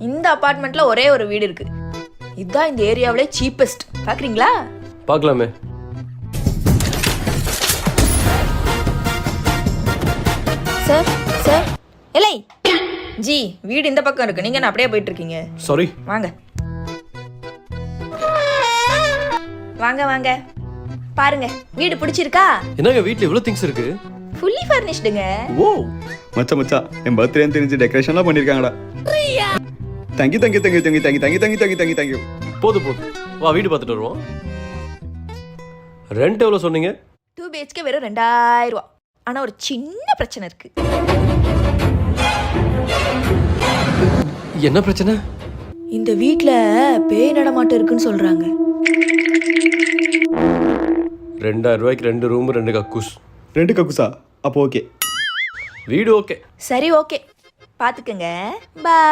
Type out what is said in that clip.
இந்த அபார்ட்மெண்ட்ல ஒரே ஒரு வீடு இருக்கு. இதுதான் இந்த ஏரியாவிலே சீப்பஸ்ட். பாக்குறீங்களா? பார்க்கலாமே. சார் சார் இல்லை ஜி, வீடு இந்த பக்கம் இருக்கு. நீங்க அப்படியே போயிட்டு இருக்கீங்க. சாரி. வாங்க வாங்க வாங்க பாருங்க, வீடு பிடிச்சிருக்கா? என்னங்க வீட்ல இவ்வளவு திங்ஸ் இருக்கு? ஃபுல்லி ஃபர்னிஷ்டுங்க. ஓ மச்சான் என் பர்த்டேன்னு தெரிஞ்சு டெக்கரேஷன்லாம் பண்ணிருக்காங்கடா. Thank you thank you thank you thank you thank you thank you thank you thank you thank you thank you. போதும் வா வீடு பார்த்துட்டு வருவோம். ரெண்ட் எவ்வளவு சொன்னீங்க? 2 BHK வெறும் 2000 ரூபா. ஆனா ஒரு சின்ன பிரச்சனை இருக்கு. என்ன பிரச்சனை? இந்த வீட்ல பேய் நடமாட்டம் இருக்குன்னு சொல்றாங்க. 2000 ரூபாய்க்கு 2 ரூம் 2 கக்கூஸ். 2 கக்குசா? அப்போ ஓகே. வீடு ஓகே. சரி ஓகே, பாத்துக்கங்க. பை.